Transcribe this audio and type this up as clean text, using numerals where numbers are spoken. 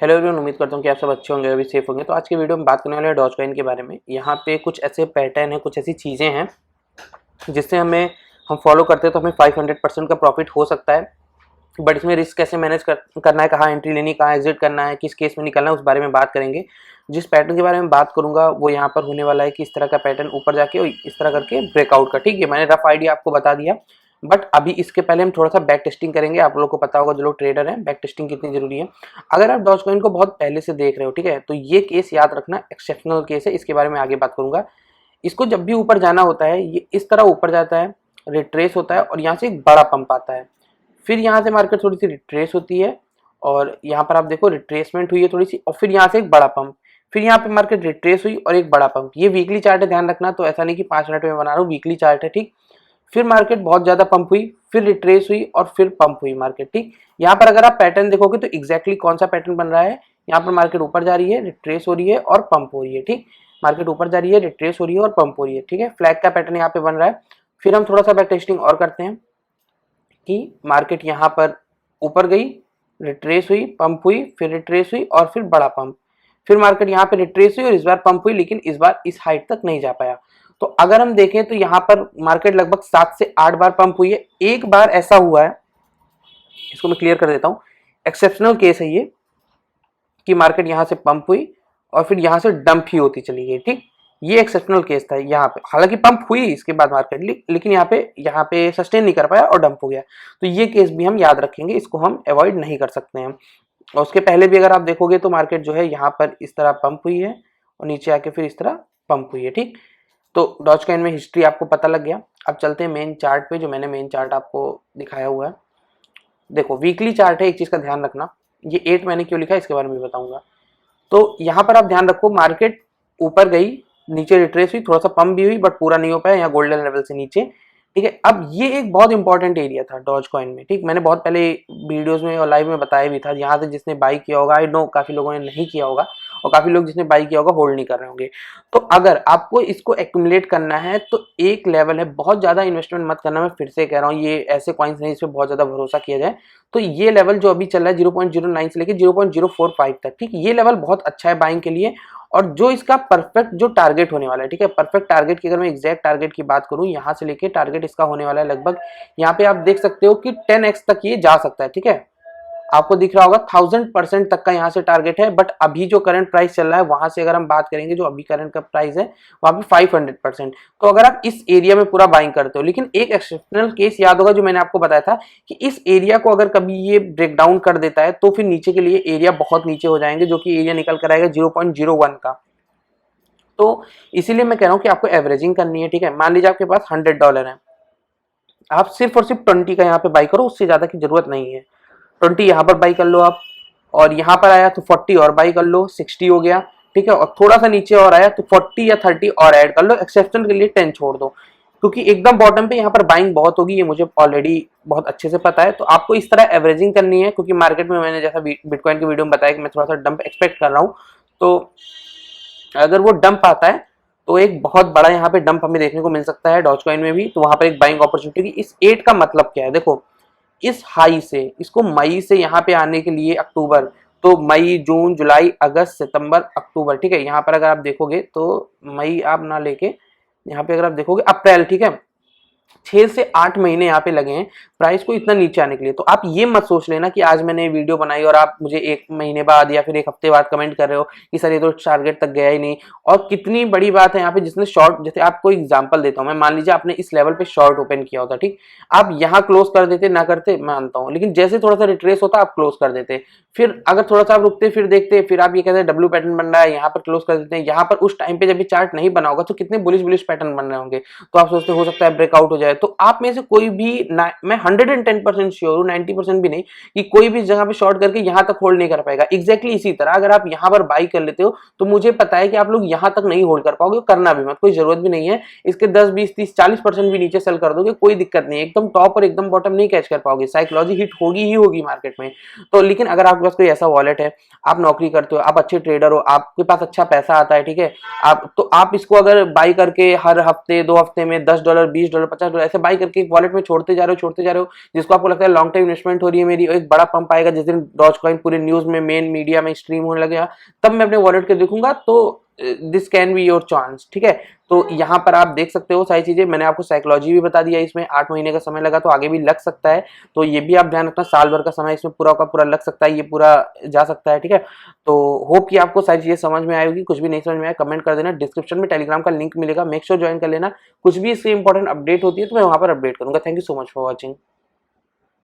Hello everyone, उम्मीद करता हूँ कि आप सब अच्छे होंगे, अभी सेफ होंगे। तो आज के वीडियो में बात करने वाले हैं डॉजकॉइन के बारे में। यहाँ पे कुछ ऐसे पैटर्न है, कुछ ऐसी चीज़ें हैं जिससे हम फॉलो करते हैं तो हमें 500% का प्रॉफिट हो सकता है। बट इसमें रिस्क कैसे मैनेज करना है, कहाँ एंट्री लेनी, कहाँ एग्जिट करना है, किस केस में निकलना है, उस बारे में बात करेंगे। जिस पैटर्न के बारे में बात करूंगा वो यहाँ पर होने वाला है कि इस तरह का पैटर्न ऊपर जाके और इस तरह करके ब्रेकआउट का। ठीक है, मैंने रफ आइडिया आपको बता दिया। बट अभी इसके पहले हम थोड़ा सा बैक टेस्टिंग करेंगे। आप लोगों को पता होगा, जो लोग ट्रेडर हैं, बैक टेस्टिंग कितनी जरूरी है। अगर आप डॉजकॉइन को बहुत पहले से देख रहे हो, ठीक है, तो ये केस याद रखना, एक्सेप्शनल केस है। इसके बारे में आगे बात करूंगा। इसको जब भी ऊपर जाना होता है, ये इस तरह ऊपर जाता है, रिट्रेस होता है और यहाँ से एक बड़ा पंप आता है। फिर यहाँ से मार्केट थोड़ी सी रिट्रेस होती है और यहाँ पर आप देखो रिट्रेसमेंट हुई है थोड़ी सी, और फिर यहाँ से एक बड़ा पंप। फिर यहाँ पे मार्केट रिट्रेस हुई और एक बड़ा पंप। ये वीकली चार्ट है, ध्यान रखना। तो ऐसा नहीं कि 5 मिनट में बना रहा हूँ, वीकली चार्ट है, ठीक। फिर मार्केट बहुत ज्यादा पंप हुई, फिर रिट्रेस हुई और फिर पंप हुई मार्केट, ठीक। यहाँ पर अगर आप पैटर्न देखोगे तो एग्जैक्टली कौन सा पैटर्न बन रहा है। यहाँ पर मार्केट ऊपर जा रही है, रिट्रेस हो रही है और पंप हो रही है, ठीक। मार्केट ऊपर जा रही है, रिट्रेस हो रही है और पंप हो रही है, ठीक है। फ्लैग का पैटर्न यहाँ पे बन रहा है। फिर हम थोड़ा सा बैक टेस्टिंग और करते हैं कि मार्केट यहाँ पर ऊपर गई, रिट्रेस हुई, पंप हुई, फिर रिट्रेस हुई और फिर बड़ा पंप। फिर मार्केट यहाँ पे रिट्रेस हुई और इस बार पंप हुई, लेकिन इस बार इस हाइट तक नहीं जा पाया। तो अगर हम देखें तो यहाँ पर मार्केट लगभग 7 से 8 बार पंप हुई है। एक बार ऐसा हुआ है, इसको मैं क्लियर कर देता हूँ, एक्सेप्शनल केस है ये, कि मार्केट यहाँ से पंप हुई और फिर यहाँ से डंप ही होती चली गई, ठीक। ये एक्सेप्शनल केस था यहाँ पे। हालांकि पंप हुई इसके बाद मार्केट, लेकिन यहाँ पे सस्टेन नहीं कर पाया और डंप हो गया। तो ये केस भी हम याद रखेंगे, इसको हम अवॉइड नहीं कर सकते हैं। और उसके पहले भी अगर आप देखोगे तो मार्केट जो है यहाँ पर इस तरह पंप हुई है और नीचे आके फिर इस तरह पंप हुई है, ठीक। तो डॉजकॉइन में हिस्ट्री आपको पता लग गया। अब चलते हैं मेन चार्ट पे, जो मैंने मेन चार्ट आपको दिखाया हुआ है। देखो वीकली चार्ट है, एक चीज का ध्यान रखना। ये 8 मैंने क्यों लिखा है इसके बारे में बताऊंगा। तो यहाँ पर आप ध्यान रखो, मार्केट वीकर गई, नीचे रिट्रेस हुई, थोड़ा सा पंप भी हुई, बट पूरा नहीं हो पाया, यहाँ गोल्डन लेवल से नीचे, ठीक है। अब ये एक बहुत इंपॉर्टेंट एरिया था डॉजकॉइन में, ठीक। मैंने बहुत पहले वीडियोस में और लाइव में बताया भी था। यहाँ से जिसने बाई किया होगा, आई नो काफी लोगों ने नहीं किया होगा और काफी लोग जिसने बाई किया होगा होल्ड नहीं कर रहे होंगे। तो अगर आपको इसको एक्यूमुलेट करना है तो एक लेवल है, बहुत ज्यादा इन्वेस्टमेंट मत करना। मैं फिर से कह रहा हूँ, ये ऐसे कॉइन्स नहीं इसपे बहुत ज्यादा भरोसा किया जाए। तो ये लेवल जो अभी चल रहा है 0.09 से लेकर 0.045 तक, ठीक, ये लेवल बहुत अच्छा है बाइंग के लिए। और जो इसका परफेक्ट जो टारगेट होने वाला है, ठीक है, परफेक्ट टारगेट की अगर मैं एग्जैक्ट टारगेट की बात करूं, यहां से लेके टारगेट इसका होने वाला है लगभग, यहाँ पे आप देख सकते हो कि 10x तक ये जा सकता है, ठीक है। आपको दिख रहा होगा 1000% तक का यहाँ से टारगेट है। बट अभी जो करंट प्राइस चल रहा है वहां से अगर हम बात करेंगे, जो अभी करंट का प्राइस है वहां पे 500%। तो अगर आप इस एरिया में पूरा बाइंग करते हो, लेकिन एक एक्सेप्शनल केस याद होगा जो मैंने आपको बताया था कि इस एरिया को अगर कभी ये ब्रेक डाउन कर देता है तो फिर नीचे के लिए एरिया बहुत नीचे हो जाएंगे, जो कि एरिया निकल कर आएगा 0.01 का। तो इसीलिए मैं कह रहा हूं कि आपको एवरेजिंग करनी है, ठीक है। मान लीजिए आपके पास $100 है, आप सिर्फ और सिर्फ 20 का यहाँ पे बाई करो, उससे ज्यादा की जरूरत नहीं है। 20 यहाँ पर बाई कर लो आप, और यहाँ पर आया तो 40 और बाई कर लो, 60 हो गया, ठीक है। और थोड़ा सा नीचे और आया तो 40 या 30 और ऐड कर लो, एक्सेप्शन के लिए 10 छोड़ दो, क्योंकि एकदम बॉटम पे यहाँ पर बाइंग बहुत होगी, ये मुझे ऑलरेडी बहुत अच्छे से पता है। तो आपको इस तरह एवरेजिंग करनी है, क्योंकि मार्केट में मैंने जैसा बिटकॉइन के वीडियो में बताया कि मैं थोड़ा सा डंप एक्सपेक्ट कर रहा हूँ। तो अगर वो डंप आता है तो एक बहुत बड़ा यहाँ पे डंप हमें देखने को मिल सकता है डॉजकॉइन में भी। तो वहां पर एक बाइंग अपॉर्चुनिटी की। इस 8 का मतलब क्या है, देखो, इस हाई से इसको मई से यहाँ पे आने के लिए अक्टूबर, तो मई, जून, जुलाई, अगस्त, सितंबर, अक्टूबर, ठीक है। यहाँ पर अगर आप देखोगे तो मई आप ना लेके यहाँ पे अगर आप देखोगे अप्रैल, ठीक है, 6 से 8 महीने यहाँ पे लगे हैं प्राइस को इतना नीचे आने के लिए। तो आप ये मत सोच लेना कि आज मैंने वीडियो बनाई और आप मुझे 1 महीने बाद या फिर 1 हफ्ते बाद कमेंट कर रहे हो कि सर ये तो टारगेट तक गया ही नहीं। और कितनी बड़ी बात है यहाँ पे, जिसने शॉर्ट, जैसे आपको एग्जांपल देता हूँ मैं, मान लीजिए आपने इस लेवल पे शॉर्ट ओपन किया होता, ठीक, आप यहाँ क्लोज कर देते, ना करते मानता हूँ, लेकिन जैसे थोड़ा सा रिट्रेस होता आप क्लोज कर देते। फिर अगर थोड़ा सा आप रुकते, फिर देखते, फिर आप ये कहते हैं डब्ल्यू पैटर्न बन रहा है, यहाँ पर क्लोज कर देते हैं। यहाँ पर उस टाइम पे जब भी चार्ट नहीं बना होगा तो कितने बुलिश पैटर्न बन रहे होंगे। तो आप सोचते हो सकता है ब्रेकआउट हो जाए। तो आप में से कोई भी मैं 110% श्योर हूँ, 90% भी नहीं, कि कोई भी जगह पे शॉर्ट करके यहाँ तक होल्ड नहीं कर पाएगा। एग्जैक्टली इसी तरह अगर आप यहाँ पर बाई कर लेते हो तो मुझे पता है कि आप लोग यहाँ तक नहीं होल्ड कर पाओगे। करना भी मत, कोई जरूरत भी नहीं है। इसके 10, 20, 30, 40% भी नीचे सेल कर दोगे, कोई दिक्कत नहीं है। एकदम टॉप और एकदम बॉटम नहीं कैच कर पाओगे, साइकोलॉजी हिट होगी ही होगी मार्केट में। तो लेकिन अगर आपके पास कोई ऐसा वॉलेट है, आप नौकरी करते हो, आप अच्छे ट्रेडर हो, आपके पास अच्छा पैसा आता है, ठीक है, आप इसको अगर बाई करके हर हफ्ते 2 हफ्ते में $10, $20, $50 ऐसे बाई करके एक वॉलेट में छोड़ते जा रहे हो, जिसको आपको लगता है लॉन्ग टाइम इन्वेस्टमेंट हो रही है मेरी, एक बड़ा पंप आएगा जिस दिन डॉज कॉइन पूरे न्यूज में मेन मीडिया में स्ट्रीम होने लगेगा, तब मैं अपने वॉलेट के देखूंगा, तो this can be your chance. ठीक है, तो यहाँ पर आप देख सकते हो सारी चीजें, मैंने आपको साइकोलॉजी भी बता दिया, इसमें 8 महीने का समय लगा, तो आगे भी लग सकता है, तो ये भी आप ध्यान रखना, साल भर का समय इसमें पूरा का पूरा लग सकता है, ये पूरा जा सकता है। ठीक है, तो होप कि आपको सारी चीजें समझ में आएगी, कुछ भी नहीं समझ में आया कमेंट कर देना, डिस्क्रिप्शन में टेलीग्राम का लिंक मिलेगा, मेक श्योर ज्वाइन कर लेना, कुछ भी इससे इंपॉर्टेंट अपडेट होती है तो मैं वहां पर अपडेट करूंगा। Thank you so much for watching.